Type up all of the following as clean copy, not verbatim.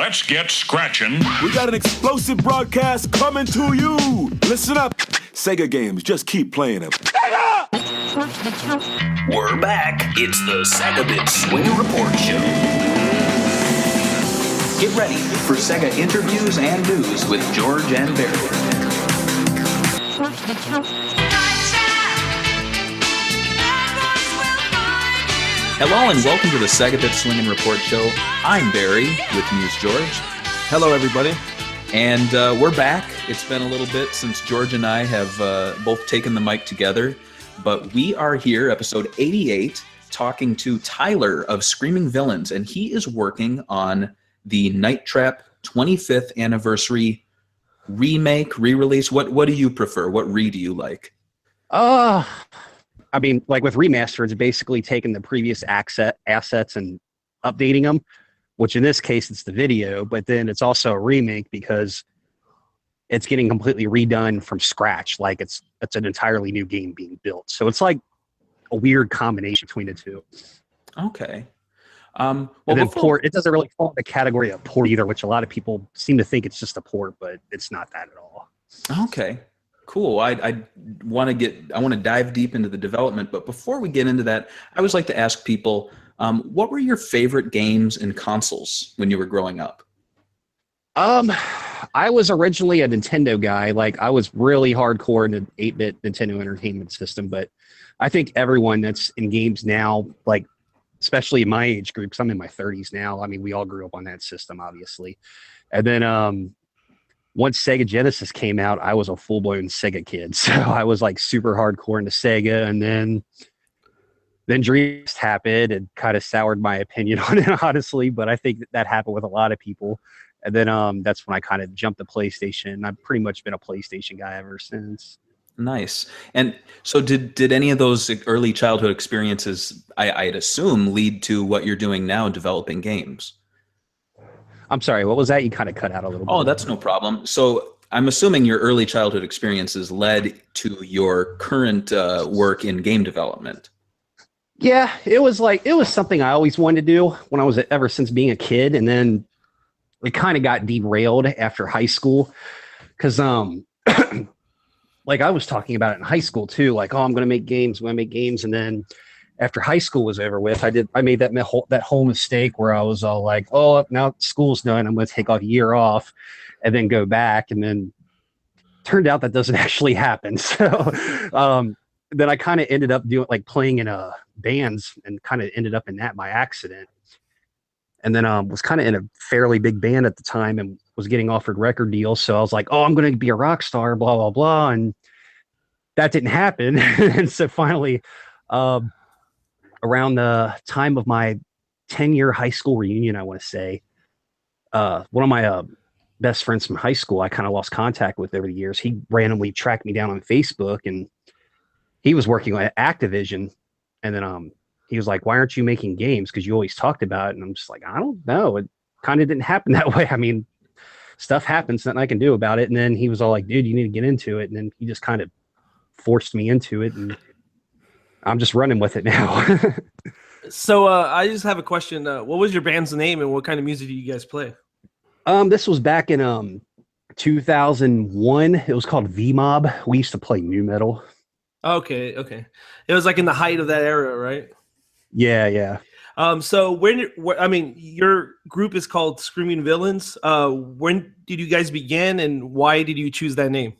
Let's get scratching. We got an explosive broadcast coming to you. Listen up. SEGA games, just keep playing them. SEGA! We're back. It's the SEGA Bit Swinger Report Show. Get ready for SEGA interviews and news with George and Barry. Hello and welcome to the SEGA Bit Swingin' Report Show. I'm Barry, with me is George. Hello, everybody. And we're back. It's been a little bit since George and I have both taken the mic together, but we are here, episode 88, talking to Tyler of Screaming Villains, and he is working on the Night Trap 25th anniversary remake, re-release. What do you prefer? What re do you like? I mean, like with remaster, it's basically taking the previous assets and updating them, which in this case, it's the video, but then it's also a remake because it's getting completely redone from scratch. Like it's an entirely new game being built. So it's like a weird combination between the two. Okay. And then port, it doesn't really fall in the category of port either, which a lot of people seem to think it's just a port, but it's not that at all. Okay. Cool. I want to dive deep into the development, but before we get into that, I always like to ask people, what were your favorite games and consoles when you were growing up? I was originally a Nintendo guy. Like I was really hardcore in the 8-bit Nintendo Entertainment System, but I think everyone that's in games now, like especially in my age group, 'cause I'm in my 30s now. I mean, we all grew up on that system, obviously. And then once Sega Genesis came out, I was a full-blown Sega kid. So I was like super hardcore into Sega. And then Dreamcast happened and kind of soured my opinion on it, honestly. But I think that happened with a lot of people. And then that's when I kind of jumped to PlayStation. I've pretty much been a PlayStation guy ever since. Nice. And so did any of those early childhood experiences, I'd assume, lead to what you're doing now, developing games? I'm sorry, what was that? You kind of cut out a little bit. Oh, that's no problem. So I'm assuming your early childhood experiences led to your current work in game development. Yeah, it was something I always wanted to do when I was ever since being a kid. And then it kind of got derailed after high school because like I was talking about it in high school too, like, oh, I'm going to make games. And then after high school was over with, I made that whole mistake where I was all like, oh, now school's done. I'm going to take a year off and then go back. And then turned out that doesn't actually happen. So then I kind of ended up playing in bands and kind of ended up in that by accident. And then was kind of in a fairly big band at the time and was getting offered record deals. So I was like, oh, I'm going to be a rock star, blah, blah, blah. And that didn't happen. And so finally, around the time of my 10-year high school reunion, I want to say, one of my best friends from high school, I kind of lost contact with over the years. He randomly tracked me down on Facebook and he was working on Activision. And then he was like, why aren't you making games? Because you always talked about it. And I'm just like, I don't know. It kind of didn't happen that way. I mean, stuff happens, nothing I can do about it. And then he was all like, dude, you need to get into it. And then he just kind of forced me into it. And I'm just running with it now. So I just have a question. What was your band's name and what kind of music do you guys play? This was back in 2001. It was called V-Mob. We used to play nu metal. Okay. It was like in the height of that era, right? Yeah. So your group is called Screaming Villains. When did you guys begin and why did you choose that name?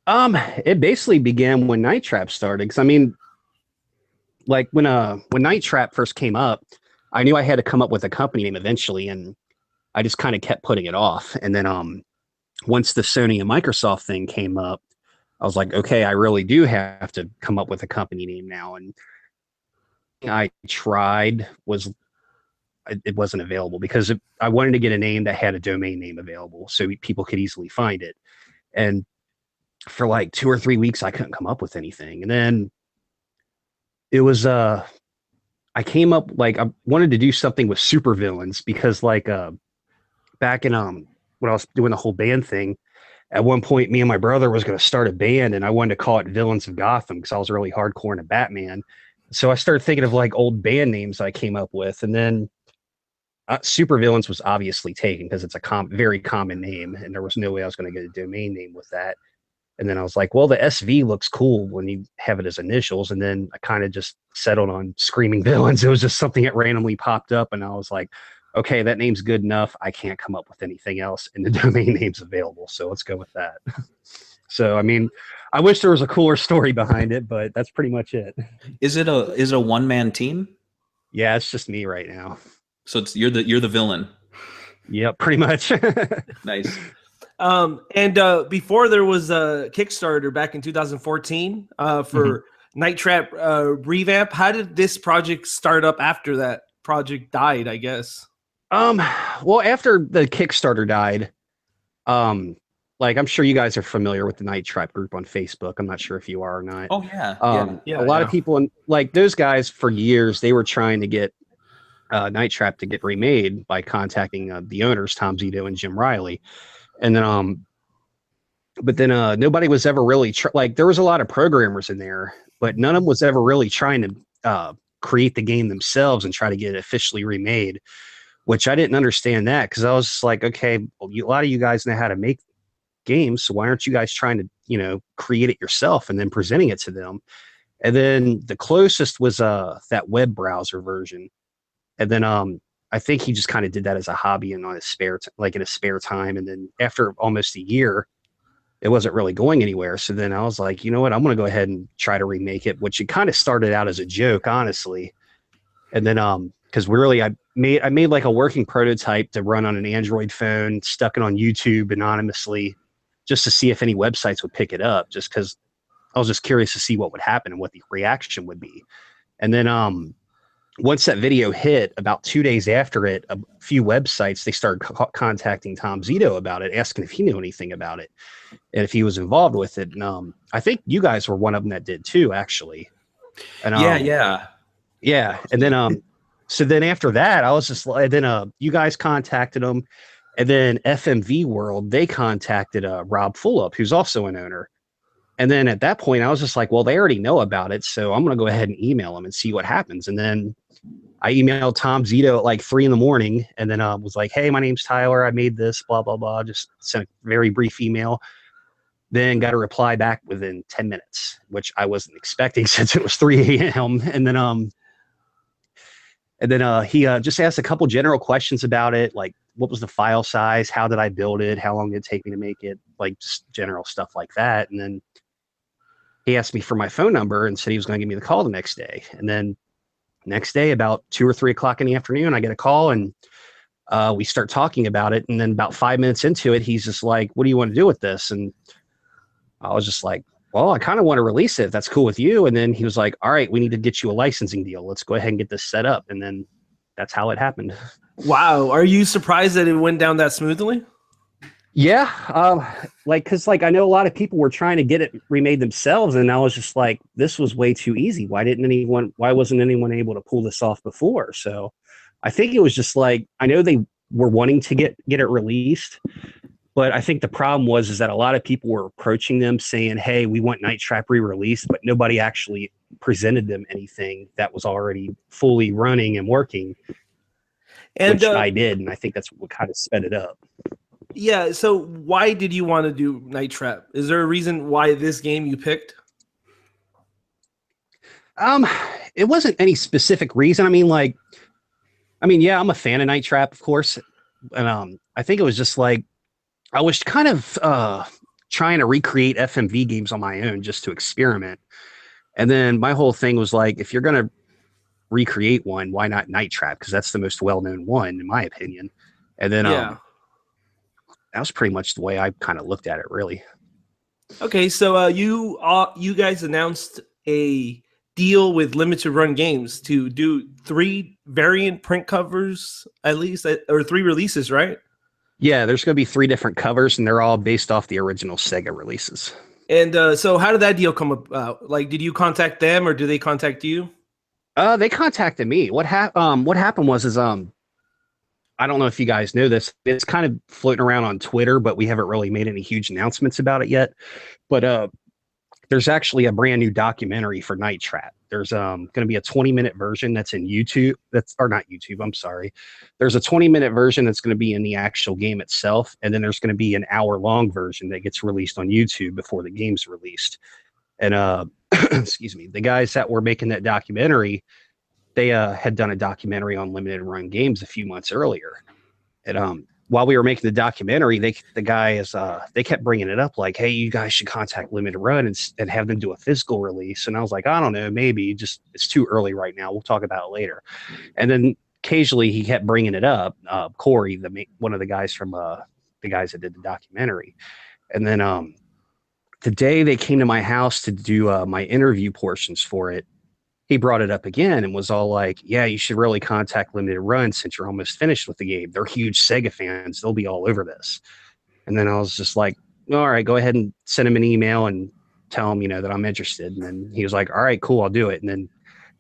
It basically began when Night Trap started. Because I mean, like when Night Trap first came up, I knew I had to come up with a company name eventually, and I just kind of kept putting it off. And then once the Sony and Microsoft thing came up, I was like, okay, I really do have to come up with a company name now. And I tried, it wasn't available because I wanted to get a name that had a domain name available so people could easily find it. And for like 2 or 3 weeks, I couldn't come up with anything. And then it was, I came up, like, I wanted to do something with supervillains because like back in, when I was doing the whole band thing, at one point, me and my brother was going to start a band and I wanted to call it Villains of Gotham because I was really hardcore into Batman. So I started thinking of like old band names I came up with. And then Supervillains was obviously taken because it's a very common name, and there was no way I was going to get a domain name with that. And then I was like, well, the SV looks cool when you have it as initials. And then I kind of just settled on Screaming Villains. It was just something that randomly popped up, and I was like, okay, that name's good enough. I can't come up with anything else, and the domain name's available, so let's go with that. So, I mean, I wish there was a cooler story behind it, but that's pretty much it. Is it a one-man team? Yeah, it's just me right now. So you're the villain. Yep, pretty much. Nice. And before there was a Kickstarter back in 2014 for Night Trap revamp. How did this project start up after that project died, I guess? Well, after the Kickstarter died, like, I'm sure you guys are familiar with the Night Trap group on Facebook. I'm not sure if you are or not. Oh yeah. A lot of people, like those guys, for years they were trying to get Night Trap to get remade by contacting the owners, Tom Zito and Jim Riley, and then but then nobody was ever really like, there was a lot of programmers in there, but none of them was ever really trying to create the game themselves and try to get it officially remade, which I didn't understand that, because I was just like, okay, well, a lot of you guys know how to make games, so why aren't you guys trying to create it yourself and then presenting it to them? And then the closest was that web browser version, and then I think he just kind of did that as a hobby and on his in his spare time. And then after almost a year, it wasn't really going anywhere. So then I was like, you know what, I'm going to go ahead and try to remake it, which it kind of started out as a joke, honestly. And then because I made like a working prototype to run on an Android phone, stuck it on YouTube anonymously, just to see if any websites would pick it up, just because I was just curious to see what would happen and what the reaction would be. And then once that video hit, about 2 days after it, a few websites, they started contacting Tom Zito about it, asking if he knew anything about it and if he was involved with it. And I think you guys were one of them that did too, actually. And yeah. And then so then after that, I was just like, then you guys contacted him, and then FMV World, they contacted Rob Fullup, who's also an owner. And then at that point, I was just like, well, they already know about it, so I'm going to go ahead and email them and see what happens. And then I emailed Tom Zito at like 3 a.m, and then was like, hey, my name's Tyler. I made this, blah, blah, blah. Just sent a very brief email. Then got a reply back within 10 minutes, which I wasn't expecting since it was 3 a.m. And then he just asked a couple general questions about it, like what was the file size, how did I build it, how long did it take me to make it, like just general stuff like that. And then he asked me for my phone number and said he was going to give me the call the next day. And then next day, about 2 or 3 o'clock in the afternoon, I get a call, and we start talking about it. And then about 5 minutes into it, he's just like, what do you want to do with this? And I was just like, well, I kind of want to release it, if that's cool with you. And then he was like, all right, we need to get you a licensing deal. Let's go ahead and get this set up. And then that's how it happened. Wow. Are you surprised that it went down that smoothly? Yeah. Cause I know a lot of people were trying to get it remade themselves. And I was just like, this was way too easy. Why wasn't anyone able to pull this off before? So I think it was just like, I know they were wanting to get it released, but I think the problem was that a lot of people were approaching them saying, hey, we want Night Trap re-released, but nobody actually presented them anything that was already fully running and working, which I did. And I think that's what kind of sped it up. Yeah. So why did you want to do Night Trap? Is there a reason why this game you picked? It wasn't any specific reason. Yeah, I'm a fan of Night Trap, of course. And I think it was just like, I was kind of trying to recreate FMV games on my own just to experiment. And then my whole thing was like, if you're going to recreate one, why not Night Trap? Because that's the most well-known one, in my opinion. And then that was pretty much the way I kind of looked at it, really. Okay, so you guys announced a deal with Limited Run Games to do 3 variant print covers, at least, or 3 releases, right? Yeah, there's going to be 3 different covers, and they're all based off the original SEGA releases. And so how did that deal come about? Like, did you contact them, or did they contact you? They contacted me. What happened was I don't know if you guys know this. It's kind of floating around on Twitter, but we haven't really made any huge announcements about it yet. But there's actually a brand new documentary for Night Trap. There's going to be a 20-minute version that's in YouTube. Or not YouTube. I'm sorry. There's a 20-minute version that's going to be in the actual game itself, and then there's going to be an hour-long version that gets released on YouTube before the game's released. And excuse me, the guys that were making that documentary, they had done a documentary on limited run games a few months earlier. And while we were making the documentary, they kept bringing it up like, hey, you guys should contact Limited Run and have them do a physical release. And I was like, I don't know, maybe just it's too early right now. We'll talk about it later. And then occasionally he kept bringing it up. Corey, one of the guys from the guys that did the documentary. And then the day they came to my house to do my interview portions for it, he brought it up again and was all like, yeah, you should really contact Limited Run since you're almost finished with the game. They're huge Sega fans. They'll be all over this. And then I was just like, all right, go ahead and send him an email and tell him, that I'm interested. And then he was like, all right, cool, I'll do it. And then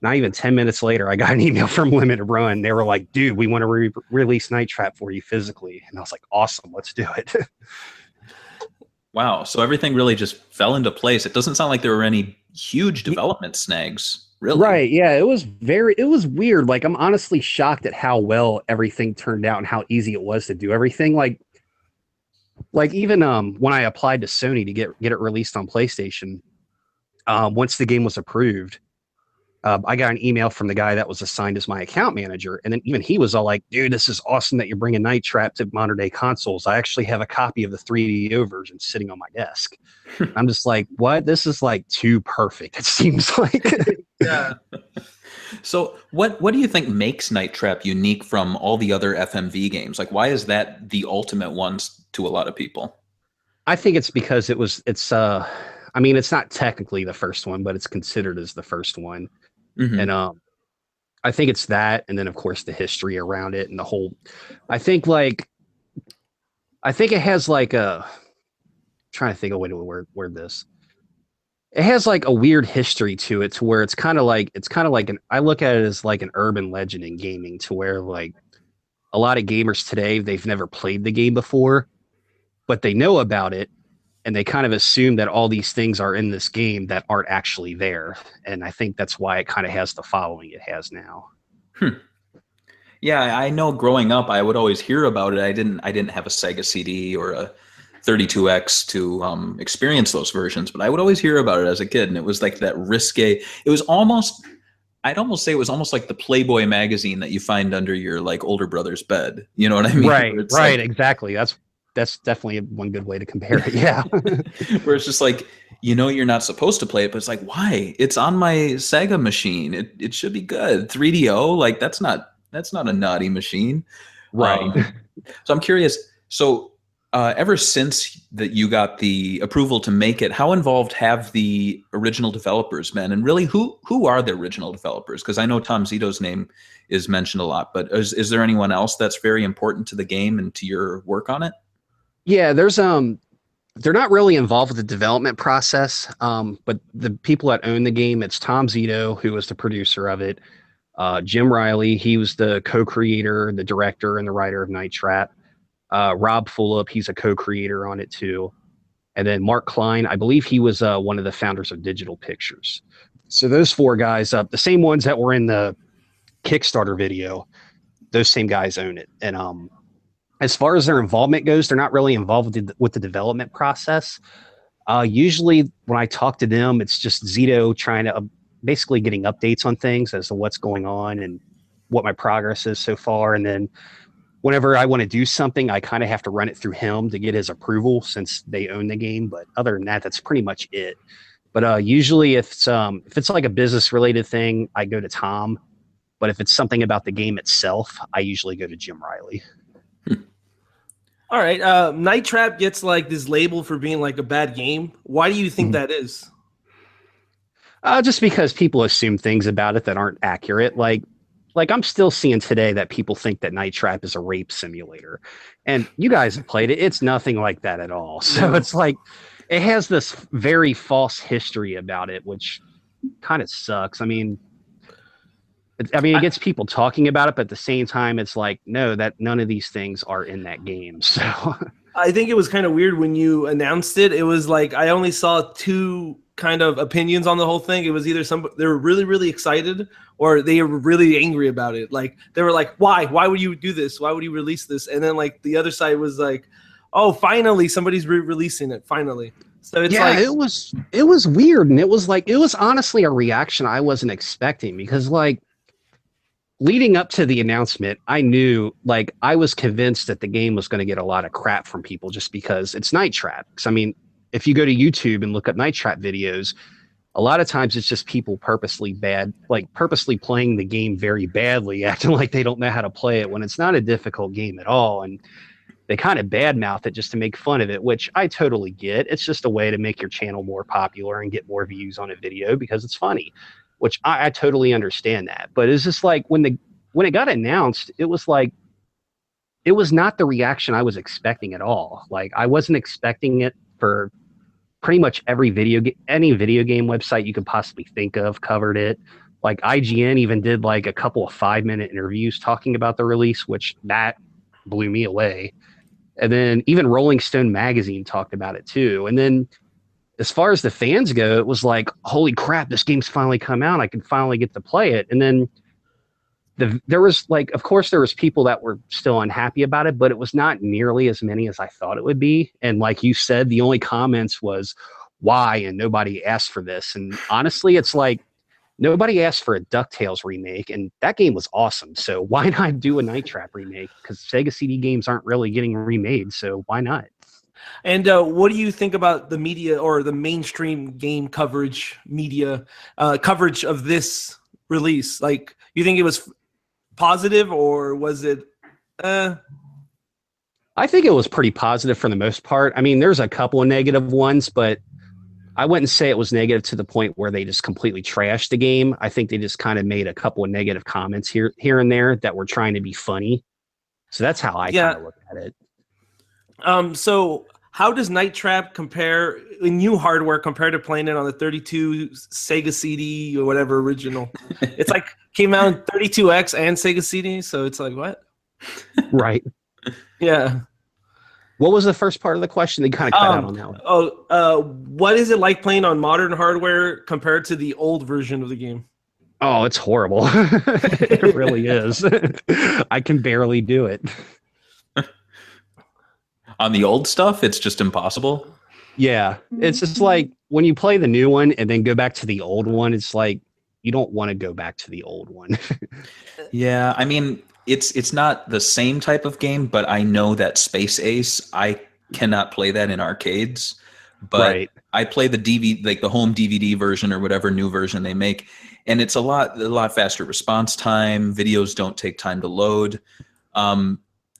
not even 10 minutes later, I got an email from Limited Run. They were like, dude, we want to release Night Trap for you physically. And I was like, awesome, let's do it. Wow. So everything really just fell into place. It doesn't sound like there were any huge development snags. Really? Right. Yeah. It was weird. Like, I'm honestly shocked at how well everything turned out and how easy it was to do everything. Like even when I applied to Sony to get it released on PlayStation, once the game was approved, I got an email from the guy that was assigned as my account manager. And then even he was all like, dude, this is awesome that you're bringing Night Trap to modern day consoles. I actually have a copy of the 3DO version sitting on my desk. I'm just like, what? This is like too perfect. It seems like. Yeah. So what do you think makes Night Trap unique from all the other FMV games? Like, why is that the ultimate one to a lot of people? I think it's because it's not technically the first one, but it's considered as the first one. Mm-hmm. And I think it's that, and then of course the history around it and the whole. I think it has like a. Trying to think of a way to word this. It has like a weird history to it, to where it's kind of like I look at it as like an urban legend in gaming, to where like a lot of gamers today, they've never played the game before, but they know about it. And they kind of assume that all these things are in this game that aren't actually there. And I think that's why it kind of has the following it has now. Yeah, I know growing up, I would always hear about it. I didn't have a Sega CD or a 32X to experience those versions, but I would always hear about it as a kid. And it was like that risque. It was I'd almost say it was almost like the Playboy magazine that you find under your like older brother's bed. You know what I mean? Right, right, exactly. That's definitely one good way to compare it. Yeah. Where it's just like, you're not supposed to play it, but it's like, why? It's on my Sega machine. It should be good. 3DO, like that's not a naughty machine. Right. So I'm curious. So ever since that you got the approval to make it, how involved have the original developers been? And really, who are the original developers? Because I know Tom Zito's name is mentioned a lot, but is there anyone else that's very important to the game and to your work on it? Yeah, there's they're not really involved with the development process, but the people that own the game, it's Tom Zito, who was the producer of it, Jim Riley, he was the co-creator, the director, and the writer of Night Trap. Rob Fulop, he's a co-creator on it too, and then Mark Klein, I believe he was one of the founders of Digital Pictures. So those four guys, the same ones that were in the Kickstarter video, those same guys own it, and as far as their involvement goes, they're not really involved with the development process. Usually when I talk to them, it's just Zito trying to basically getting updates on things as to what's going on and what my progress is so far. And then whenever I want to do something, I kind of have to run it through him to get his approval since they own the game. But other than that, that's pretty much it. But usually if it's like a business related thing, I go to Tom. But if it's something about the game itself, I usually go to Jim Riley. All right. Night Trap gets like this label for being like a bad game. Why do you think that is? Just because people assume things about it that aren't accurate. Like I'm still seeing today that people think that Night Trap is a rape simulator. And you guys have played it. It's nothing like that at all. So it's like it has this very false history about it, which kind of sucks. I mean, it gets people talking about it, but at the same time, it's like, no, that none of these things are in that game. So I think it was kind of weird when you announced it. It was like I only saw two kind of opinions on the whole thing. It was either they were really, really excited or they were really angry about it. Like they were like, why would you do this? Why would you release this? And then like the other side was like, oh, finally somebody's releasing it. Finally. So it's like, it was weird. And it was honestly a reaction I wasn't expecting, because like leading up to the announcement, I knew, like, I was convinced that the game was going to get a lot of crap from people just because it's Night Trap. Because I mean, if you go to YouTube and look up Night Trap videos, a lot of times it's just people purposely playing the game very badly, acting like they don't know how to play it when it's not a difficult game at all. And they kind of badmouth it just to make fun of it, which I totally get. It's just a way to make your channel more popular and get more views on a video because it's funny, which I totally understand that. But it's just like when it got announced, it was like, it was not the reaction I was expecting at all. Like I wasn't expecting it for pretty much any video game website you could possibly think of covered it. Like IGN even did like a couple of 5-minute interviews talking about the release, which that blew me away. And then even Rolling Stone magazine talked about it too. And then as far as the fans go, it was like, holy crap, this game's finally come out. I can finally get to play it. And then there was like, of course there was people that were still unhappy about it, but it was not nearly as many as I thought it would be. And like you said, the only comments was why, and nobody asked for this. And honestly, it's like, nobody asked for a DuckTales remake, and that game was awesome. So why not do a Night Trap remake? Because Sega CD games aren't really getting remade, so why not? And what do you think about the media or the mainstream game coverage of this release? Like, you think it was positive or was it? I think it was pretty positive for the most part. I mean, there's a couple of negative ones, but I wouldn't say it was negative to the point where they just completely trashed the game. I think they just kind of made a couple of negative comments here and there that were trying to be funny. So that's how I kind of look at it. So how does Night Trap compare in new hardware compared to playing it on the 32 Sega CD or whatever original? It's like came out in 32X and Sega CD, so it's like what? Right. Yeah. What was the first part of the question? They kind of cut out on that one. What is it like playing on modern hardware compared to the old version of the game? Oh, it's horrible. It really is. I can barely do it. On the old stuff, it's just impossible. Yeah. It's just like when you play the new one and then go back to the old one, it's like you don't want to go back to the old one. Yeah, I mean, it's not the same type of game, but I know that Space Ace, I cannot play that in arcades. But right. I play the DVD, like the home DVD version or whatever new version they make, and it's a lot faster response time. Videos don't take time to load.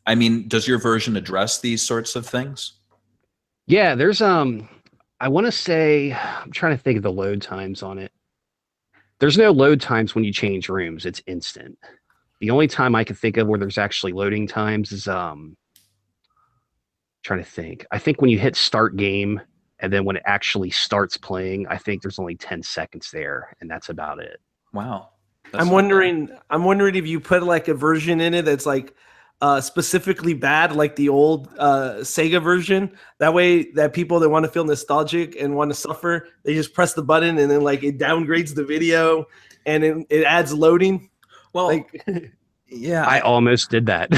I mean, does your version address these sorts of things? Yeah, there's I want to say, I'm trying to think of the load times on it. There's no load times when you change rooms. It's instant. The only time I can think of where there's actually loading times is trying to think. I think when you hit start game and then when it actually starts playing, I think there's only 10 seconds there, and that's about it. Wow. I'm wondering if you put like a version in it that's like specifically bad, like the old Sega version. That way that people that want to feel nostalgic and want to suffer, they just press the button and then like it downgrades the video and it adds loading. Well, like, yeah, I almost did that.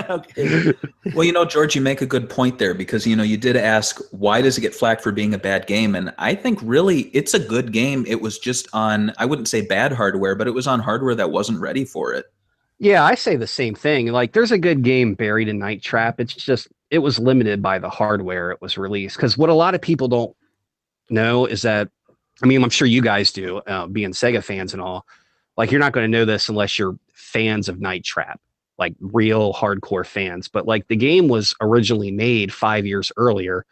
Okay. Well, George, you make a good point there because, you did ask, why does it get flack for being a bad game? And I think really it's a good game. It was just on, I wouldn't say bad hardware, but it was on hardware that wasn't ready for it. Yeah, I say the same thing. Like, there's a good game buried in Night Trap. It's just, it was limited by the hardware it was released. Because what a lot of people don't know is that, I mean, I'm sure you guys do, being Sega fans and all, like, you're not going to know this unless you're fans of Night Trap, like real hardcore fans. But like the game was originally made 5 years earlier,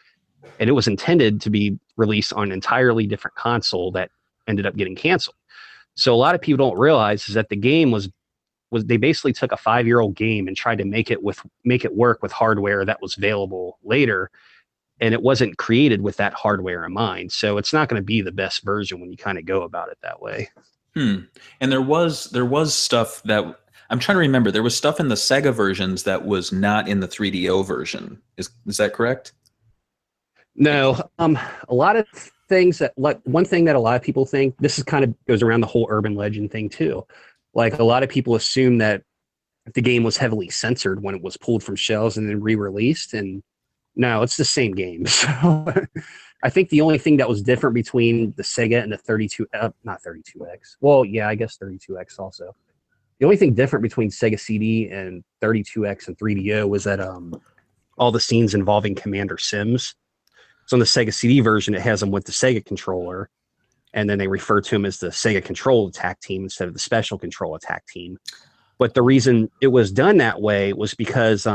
and it was intended to be released on an entirely different console that ended up getting canceled. So a lot of people don't realize is that the game was they basically took a 5-year-old game and tried to make it work with hardware that was available later, and it wasn't created with that hardware in mind. So it's not going to be the best version when you kind of go about it that way. And there was stuff that I'm trying to remember. There was stuff in the Sega versions that was not in the 3DO version. Is that correct? No, a lot of things that, like, one thing that a lot of people think, this is kind of goes around the whole urban legend thing too. Like, a lot of people assume that the game was heavily censored when it was pulled from shelves and then re-released, and no, it's the same game. So I think the only thing that was different between the Sega and the 32, not 32X. Well, yeah, I guess 32X also. The only thing different between Sega CD and 32X and 3DO was that all the scenes involving Commander Sims. So on the Sega CD version, it has them with the Sega controller, and then they refer to them as the Sega Control Attack Team instead of the Special Control Attack Team. But the reason it was done that way was because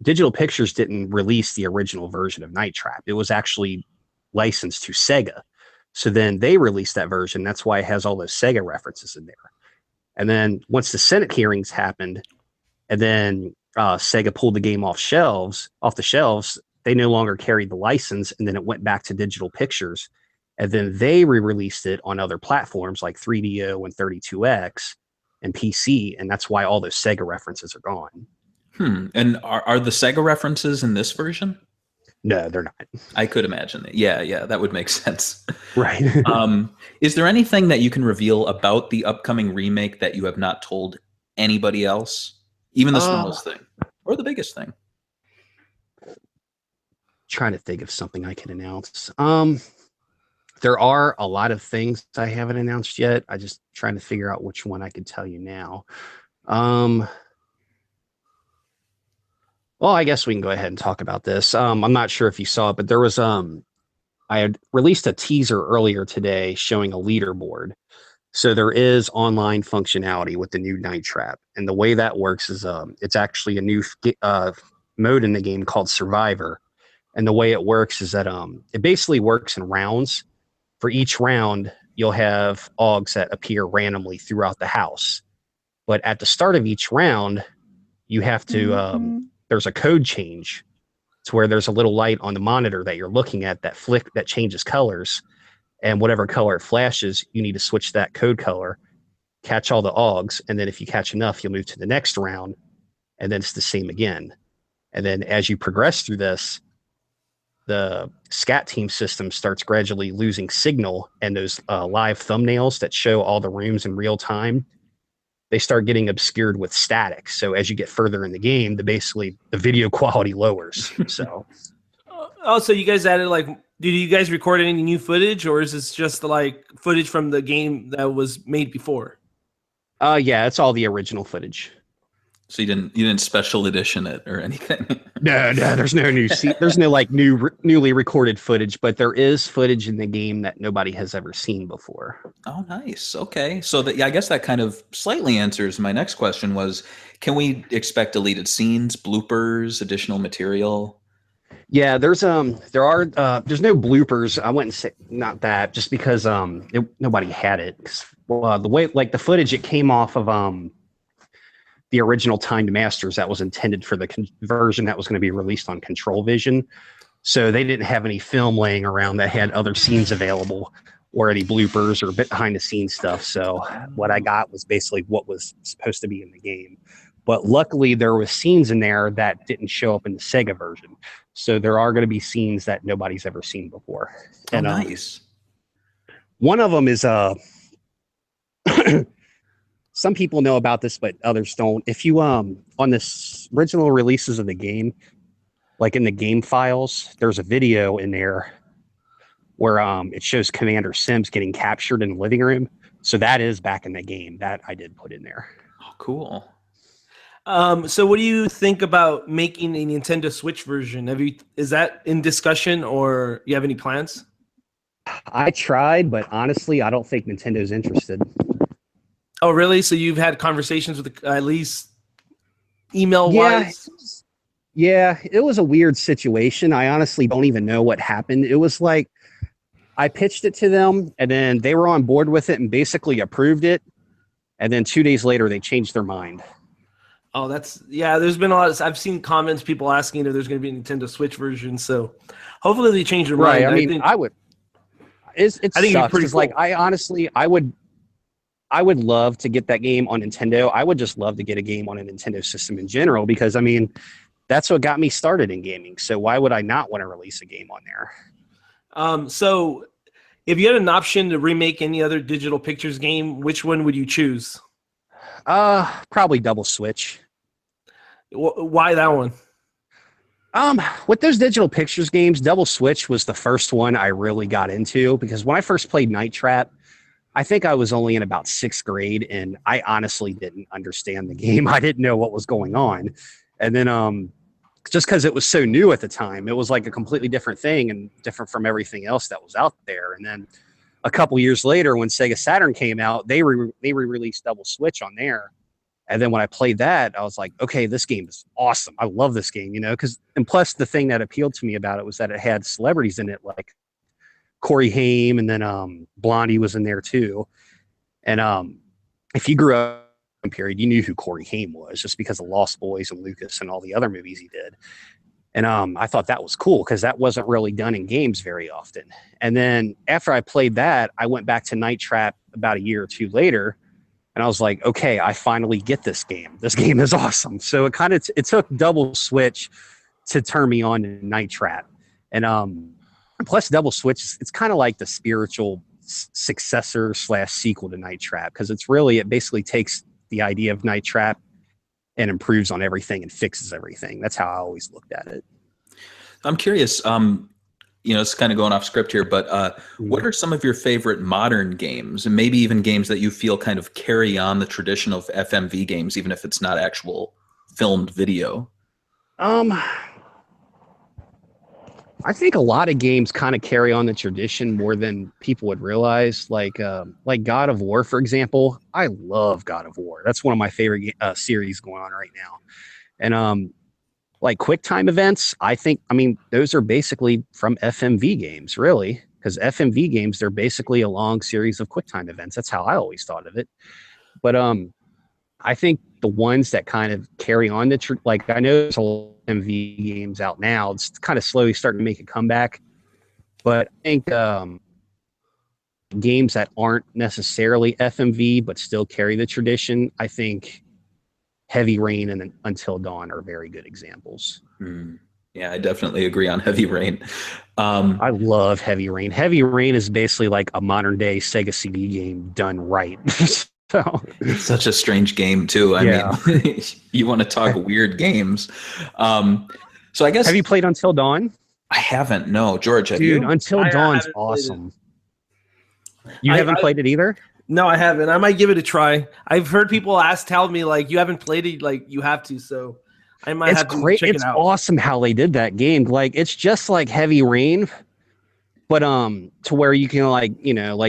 Digital Pictures didn't release the original version of Night Trap. It was actually licensed to Sega. So then they released that version. That's why it has all those Sega references in there. And then once the Senate hearings happened, and then Sega pulled the game off the shelves, they no longer carried the license, and then it went back to Digital Pictures. And then they re-released it on other platforms like 3DO and 32X and PC, and that's why all those Sega references are gone. And are the Sega references in this version? No, they're not. I could imagine it. Yeah, that would make sense. Right. Is there anything that you can reveal about the upcoming remake that you have not told anybody else? Even the smallest thing or the biggest thing? Trying to think of something I can announce. There are a lot of things I haven't announced yet. I just trying to figure out which one I could tell you now. Well, I guess we can go ahead and talk about this. I'm not sure if you saw it, but there was I had released a teaser earlier today showing a leaderboard. So there is online functionality with the new Night Trap, and the way that works is it's actually a new mode in the game called Survivor. And the way it works is that it basically works in rounds. For each round, you'll have Augs that appear randomly throughout the house. But at the start of each round, you have to there's a code change. It's where there's a little light on the monitor that you're looking at that changes colors, and whatever color it flashes, you need to switch that code color, catch all the Augs, and then if you catch enough, you'll move to the next round, and then it's the same again. And then as you progress through this, the SCAT team system starts gradually losing signal, and those live thumbnails that show all the rooms in real time, they start getting obscured with static. So as you get further in the game, the video quality lowers. So, so you guys added, like, did you guys record any new footage, or is this just like footage from the game that was made before? Yeah, it's all the original footage. So you didn't special edition it or anything? No, there's no there's no like newly recorded footage, but there is footage in the game that nobody has ever seen before. Oh, nice. Okay. So I guess that kind of slightly answers my next question was, can we expect deleted scenes, bloopers, additional material? Yeah, there's no bloopers. I wouldn't say not that, just because nobody had it. The way, like, the footage, it came off of the original timed masters that was intended for the version that was going to be released on Control Vision. So they didn't have any film laying around that had other scenes available or any bloopers or behind the scenes stuff. So what I got was basically what was supposed to be in the game. But luckily there was scenes in there that didn't show up in the Sega version. So there are going to be scenes that nobody's ever seen before. And nice. One of them is some people know about this, but others don't. If you on this original releases of the game, like in the game files, there's a video in there where it shows Commander Sims getting captured in the living room. So that is back in the game that I did put in there. Oh, cool. So what do you think about making a Nintendo Switch version? Is that in discussion, or you have any plans? I tried, but honestly, I don't think Nintendo's interested. Oh, really? So you've had conversations with at least email-wise? Yeah, it was a weird situation. I honestly don't even know what happened. It was like I pitched it to them, and then they were on board with it and basically approved it. And then 2 days later, they changed their mind. Oh, there's been a lot I've seen comments, people asking if there's going to be a Nintendo Switch version. So hopefully they change their mind. Right. I mean, I would. I think it'd be pretty cool. Like, I would love to get that game on Nintendo. I would just love to get a game on a Nintendo system in general, because I mean, that's what got me started in gaming. So why would I not want to release a game on there? So if you had an option to remake any other digital pictures game, which one would you choose? Probably Double Switch. Why that one? With those digital pictures games, Double Switch was the first one I really got into because when I first played Night Trap, I think I was only in about 6th grade and I honestly didn't understand the game. I didn't know what was going on. And then just because it was so new at the time, it was like a completely different thing and different from everything else that was out there. And then a couple years later, when Sega Saturn came out, they re-released Double Switch on there. And then when I played that, I was like, okay, this game is awesome. I love this game, and plus the thing that appealed to me about it was that it had celebrities in it like Corey Haim, and then Blondie was in there too. And if you grew up in period, you knew who Corey Haim was just because of Lost Boys and Lucas and all the other movies he did. And I thought that was cool because that wasn't really done in games very often. And then after I played that, I went back to Night Trap about a year or two later. And I was like, okay, I finally get this game. This game is awesome. So it took Double Switch to turn me on to Night Trap. And plus Double Switch, it's kind of like the spiritual successor / sequel to Night Trap because it basically takes the idea of Night Trap and improves on everything and fixes everything. That's how I always looked at it. I'm curious, it's kind of going off script here, but what are some of your favorite modern games, and maybe even games that you feel kind of carry on the tradition of FMV games, even if it's not actual filmed video? I think a lot of games kind of carry on the tradition more than people would realize. Like God of War, for example. I love God of War. That's one of my favorite series going on right now. And like QuickTime events, those are basically from FMV games, really, because FMV games, they're basically a long series of QuickTime events. That's how I always thought of it. But I think the ones that kind of carry on I know there's a lot of FMV games out now. It's kind of slowly starting to make a comeback. But I think games that aren't necessarily FMV but still carry the tradition, I think Heavy Rain and Until Dawn are very good examples. Yeah, I definitely agree on Heavy Rain. I love Heavy Rain. Heavy Rain is basically like a modern day Sega CD game done right. So it's such a strange game too. I mean, you want to talk weird games. So I guess, have you played Until Dawn? I haven't. No, George, have Dude, you? Until Dawn's awesome. You haven't played it either? No, I haven't. I might give it a try. I've heard people tell me like you haven't played it, like you have to. So I might have to check it out. It's awesome how they did that game. Like it's just like Heavy Rain, but to where you can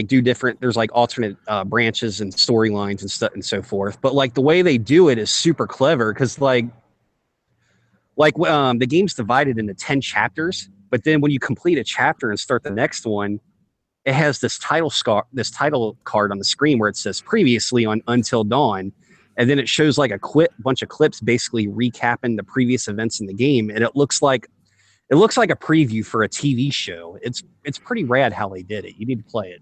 do different. There's like alternate branches and storylines and stuff and so forth. But like the way they do it is super clever because the game's divided into 10 chapters. But then when you complete a chapter and start the next one, it has this title card on the screen where it says previously on Until Dawn. And then it shows like a bunch of clips basically recapping the previous events in the game. And it looks like a preview for a TV show. It's pretty rad how they did it. You need to play it.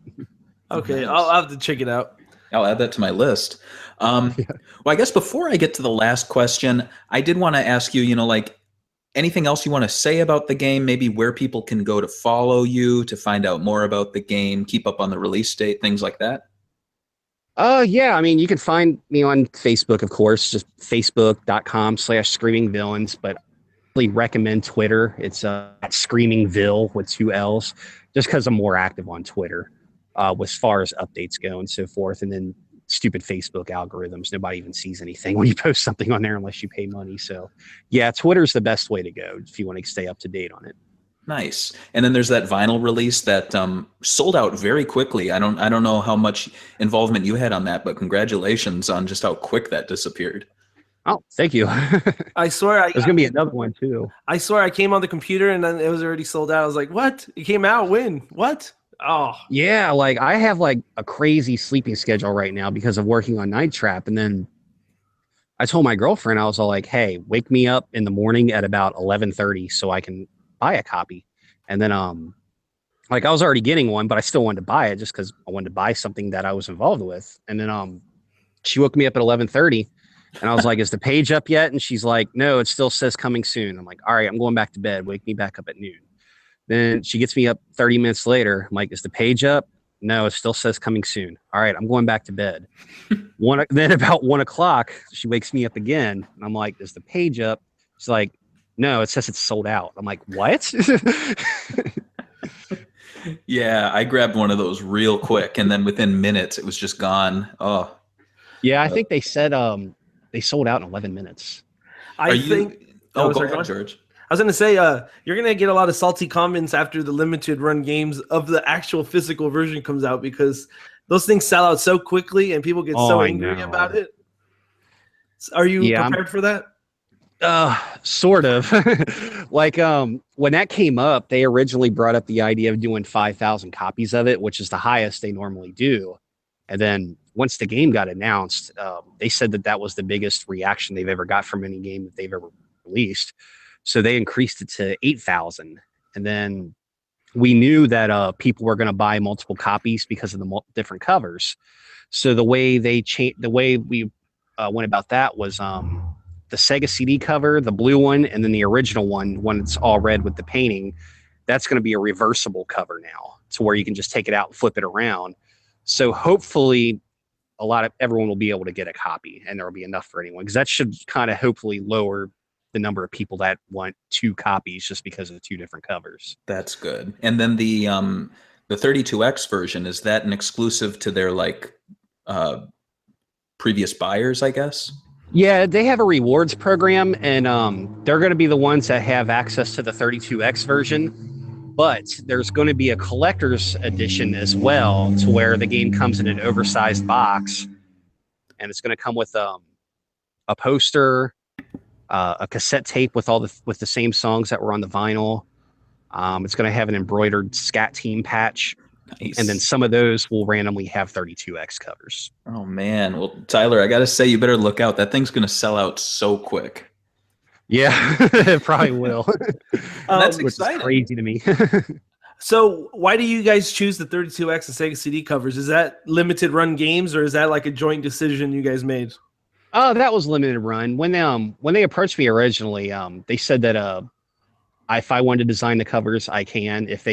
Okay, I'll have to check it out. I'll add that to my list. Well, I guess before I get to the last question, I did want to ask you, anything else you want to say about the game? Maybe where people can go to follow you, to find out more about the game, keep up on the release date, things like that? Yeah, you can find me on Facebook, of course, just facebook.com/screamingvillains, but I really recommend Twitter. It's at screamingville with 2 L's, just because I'm more active on Twitter as far as updates go and so forth. And then stupid Facebook algorithms. Nobody even sees anything when you post something on there unless you pay money. So yeah, Twitter's the best way to go if you want to stay up to date on it. Nice. And then there's that vinyl release that sold out very quickly. I don't know how much involvement you had on that, but congratulations on just how quick that disappeared. Oh, thank you. I swear there's gonna be another one too. I swear I came on the computer and then it was already sold out. I was like, what? It came out when? What? Oh yeah, like I have like a crazy sleeping schedule right now because of working on Night Trap. And then I told my girlfriend, I was all like, hey, wake me up in the morning at about 11:30 so I can buy a copy. And then I was already getting one, but I still wanted to buy it just because I wanted to buy something that I was involved with. And then she woke me up at 11:30 and I was like, is the page up yet? And she's like, no, it still says coming soon. I'm like, all right, I'm going back to bed. Wake me back up at noon. Then she gets me up 30 minutes later. I'm like, is the page up? No, it still says coming soon. All right, I'm going back to bed. Then about 1 o'clock, she wakes me up again. And I'm like, is the page up? She's like, no, it says it's sold out. I'm like, what? Yeah, I grabbed one of those real quick, and then within minutes, it was just gone. Oh, Yeah, I think they said they sold out in 11 minutes. I think. Oh, go sorry, ahead, George. I was going to say, you're going to get a lot of salty comments after the limited run games of the actual physical version comes out, because those things sell out so quickly and people get so angry about it. Are you prepared for that? Sort of. Like when that came up, they originally brought up the idea of doing 5,000 copies of it, which is the highest they normally do. And then once the game got announced, they said that was the biggest reaction they've ever got from any game that they've ever released. So they increased it to 8,000. And then we knew that people were going to buy multiple copies because of the different covers. So the way we went about that was the Sega CD cover, the blue one, and then the original one it's all red with the painting. That's going to be a reversible cover now, to where you can just take it out and flip it around. So hopefully everyone will be able to get a copy, and there will be enough for anyone, because that should kind of hopefully lower the number of people that want 2 copies just because of 2 different covers. That's good. And then the 32X version, is that an exclusive to their previous buyers, I guess? Yeah, they have a rewards program, and they're going to be the ones that have access to the 32X version. But there's going to be a collector's edition as well, to where the game comes in an oversized box, and it's going to come with a poster, a cassette tape with the same songs that were on the vinyl. It's going to have an embroidered Scat Team patch. Nice. And then some of those will randomly have 32X covers. Oh, man. Well, Tyler, I got to say, you better look out. That thing's going to sell out so quick. Yeah, it probably will. That's which exciting. Is crazy to me. So why do you guys choose the 32X and Sega CD covers? Is that limited run games, or is that like a joint decision you guys made? Oh, that was limited run. When they approached me originally, they said that if I wanted to design the covers, I can. If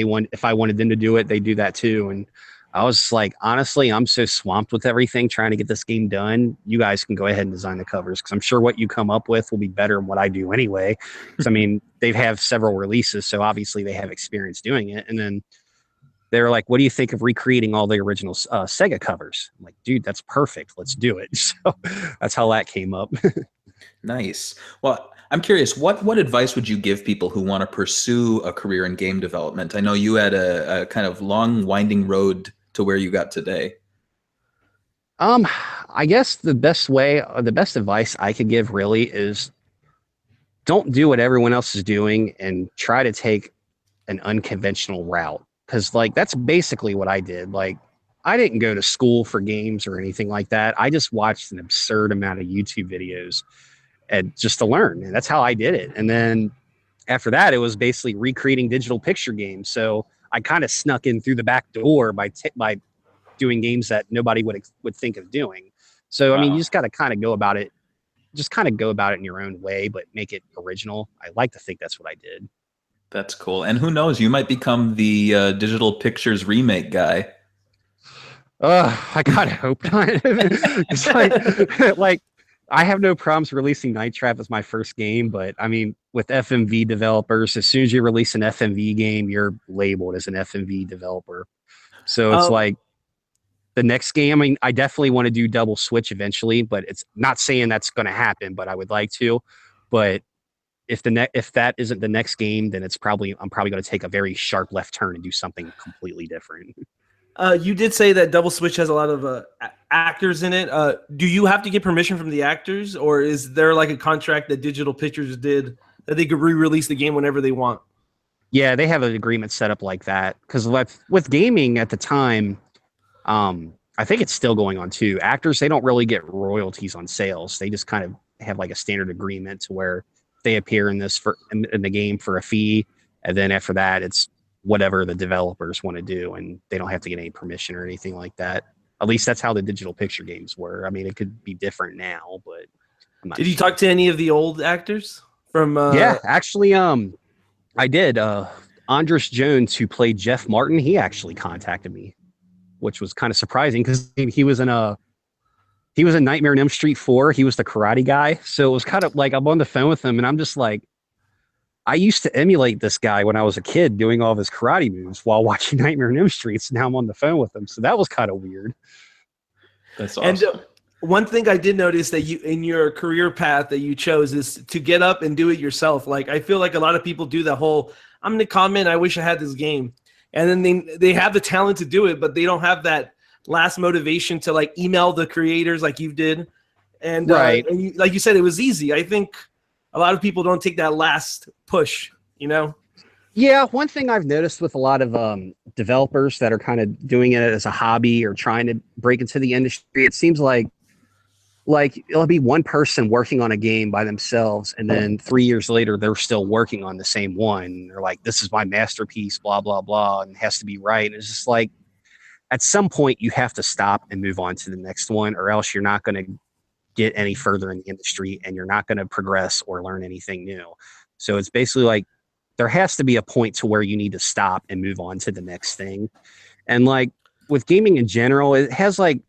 I wanted them to do it, they do that too. And I was like, honestly, I'm so swamped with everything trying to get this game done. You guys can go ahead and design the covers, because I'm sure what you come up with will be better than what I do anyway. Because I mean, they've have several releases, so obviously they have experience doing it. And then they were like, what do you think of recreating all the original Sega covers? I'm like, dude, that's perfect. Let's do it. So that's how that came up. Nice. Well, I'm curious, what advice would you give people who want to pursue a career in game development? I know you had a kind of long, winding road to where you got today. I guess the best advice I could give really is don't do what everyone else is doing and try to take an unconventional route. Because that's basically what I did. I didn't go to school for games or anything like that. I just watched an absurd amount of YouTube videos and just to learn. And that's how I did it. And then after that, it was basically recreating digital picture games. So I kind of snuck in through the back door by doing games that nobody would think of doing. So, wow. I mean, you just got to kind of go about it in your own way, but make it original. I like to think that's what I did. That's cool. And who knows, you might become the digital pictures remake guy. I kind of hope not. It's like I have no problems releasing Night Trap as my first game, but I mean, with FMV developers, as soon as you release an FMV game, you're labeled as an FMV developer. So it's like the next game. I mean, I definitely want to do Double Switch eventually, but it's not saying that's going to happen, but I would like to. But if that isn't the next game, then I'm probably going to take a very sharp left turn and do something completely different. You did say that Double Switch has a lot of actors in it. Do you have to get permission from the actors, or is there like a contract that Digital Pictures did that they could re-release the game whenever they want? Yeah, they have an agreement set up like that. Because with gaming at the time, I think it's still going on too. Actors, they don't really get royalties on sales. They just kind of have like a standard agreement to where they appear in the game for a fee, and then after that, it's whatever the developers want to do, and they don't have to get any permission or anything like that. At least that's how the digital picture games were. I mean, it could be different now, but I'm not Did you talk to any of the old actors from? Yeah, actually, I did. Andres Jones, who played Jeff Martin, he actually contacted me, which was kind of surprising because he was in Nightmare on Elm Street 4. He was the karate guy. So it was kind of like I'm on the phone with him and I'm just like, I used to emulate this guy when I was a kid doing all of his karate moves while watching Nightmare on Elm Street. So now I'm on the phone with him. So that was kind of weird. That's awesome. And one thing I did notice that you, in your career path that you chose, is to get up and do it yourself. Like, I feel like a lot of people do the whole, I'm going to comment, I wish I had this game. And then they have the talent to do it, but they don't have that last motivation to like email the creators like you did. And, right. And you, like you said, it was easy. I think a lot of people don't take that last push, you know? Yeah, one thing I've noticed with a lot of developers that are kind of doing it as a hobby or trying to break into the industry, it seems like it'll be one person working on a game by themselves, and then 3 years later, they're still working on the same one. They're like, this is my masterpiece, blah, blah, blah, and it has to be right. And it's just like, at some point, you have to stop and move on to the next one, or else you're not going to get any further in the industry and you're not going to progress or learn anything new. So it's basically like, there has to be a point to where you need to stop and move on to the next thing. And like with gaming in general, it has like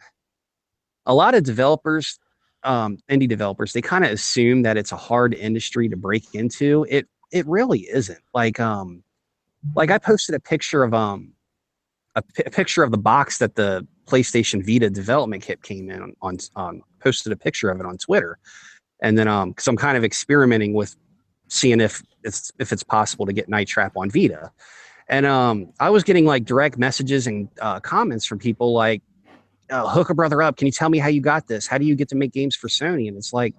a lot of developers, indie developers, they kind of assume that it's a hard industry to break into. It really isn't. Like I posted a picture of a picture of the box that the PlayStation Vita development kit came in on posted a picture of it on Twitter. And then because I'm kind of experimenting with seeing if it's possible to get Night Trap on Vita. And I was getting like direct messages and comments from people like, hook a brother up. Can you tell me how you got this? How do you get to make games for Sony? And it's like,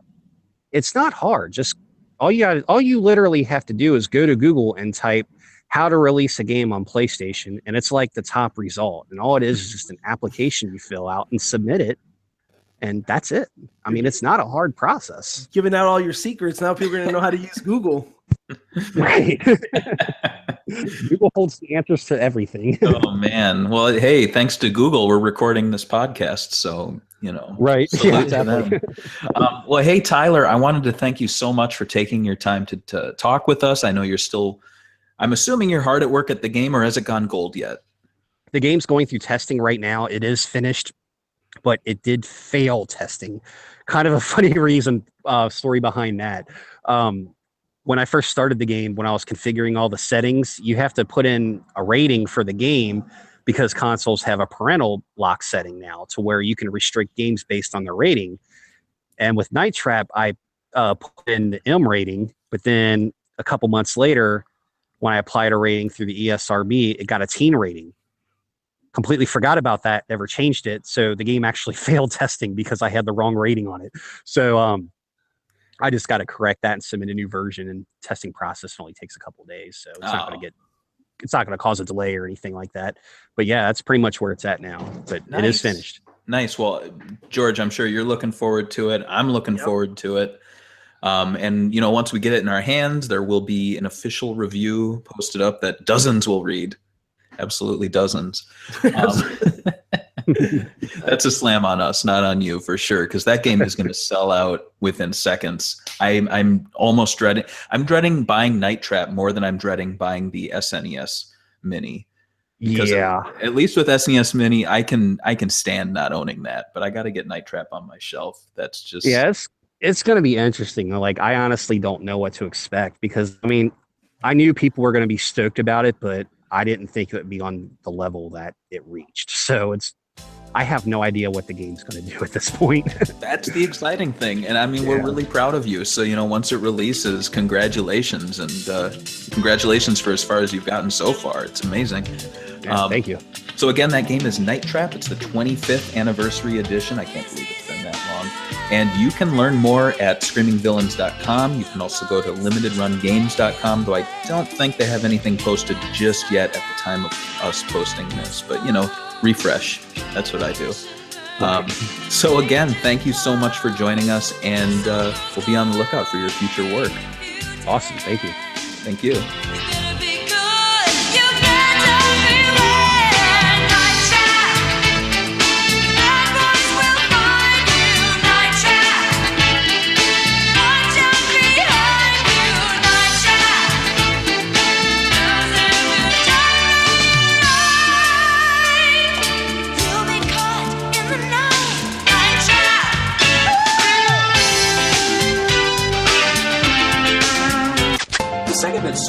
it's not hard. Just all you literally have to do is go to Google and type how to release a game on PlayStation. And it's like the top result. And all it is just an application you fill out and submit it. And that's it. I mean, it's not a hard process. Giving out all your secrets. Now people are going to know how to use Google. Right. Google holds the answers to everything. Oh, man. Well, hey, thanks to Google, we're recording this podcast. So, you know. Right. Yeah, definitely. Well, hey, Tyler, I wanted to thank you so much for taking your time to talk with us. I know you're still, I'm assuming you're hard at work at the game, or has it gone gold yet? The game's going through testing right now. It is finished, but it did fail testing. Kind of a funny story behind that. When I first started the game, when I was configuring all the settings, you have to put in a rating for the game because consoles have a parental lock setting now to where you can restrict games based on their rating. And with Night Trap, I put in the M rating, but then a couple months later, when I applied a rating through the ESRB, it got a teen rating. Completely forgot about that, never changed it. So the game actually failed testing because I had the wrong rating on it. So I just got to correct that and submit a new version, and testing process only takes a couple of days. So it's not going to cause a delay or anything like that. But yeah, that's pretty much where it's at now, but Nice. It is finished. Nice. Well, George, I'm sure you're looking forward to it. I'm looking forward to it. And, you know, once we get it in our hands, there will be an official review posted up that dozens will read. Absolutely dozens. That's a slam on us, not on you, for sure, because that game is going to sell out within seconds. I'm almost dreading. I'm dreading buying Night Trap more than I'm dreading buying the SNES Mini. Because at least with SNES Mini, I can stand not owning that, but I got to get Night Trap on my shelf. That's just it's going to be interesting. Like, I honestly don't know what to expect because I mean, I knew people were going to be stoked about it, but I didn't think it would be on the level that it reached. So I have no idea what the game's going to do at this point. That's the exciting thing. And I mean, we're really proud of you. So, you know, once it releases, congratulations. And congratulations for as far as you've gotten so far. It's amazing. Yeah, thank you. So again, that game is Night Trap. It's the 25th anniversary edition. I can't believe it's been that long. And you can learn more at screamingvillains.com. You can also go to limitedrungames.com, though I don't think they have anything posted just yet at the time of us posting this. But, you know, refresh. That's what I do. So again, thank you so much for joining us, and we'll be on the lookout for your future work. Awesome. Thank you. Thank you.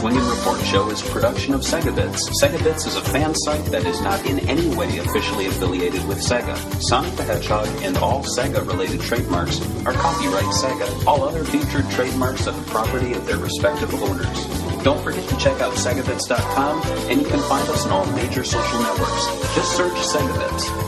Swingin' Report Show is a production of SEGABits. SEGABits is a fan site that is not in any way officially affiliated with SEGA. Sonic the Hedgehog and all SEGA-related trademarks are copyright SEGA. All other featured trademarks are the property of their respective owners. Don't forget to check out SEGABits.com, and you can find us on all major social networks. Just search SEGABits.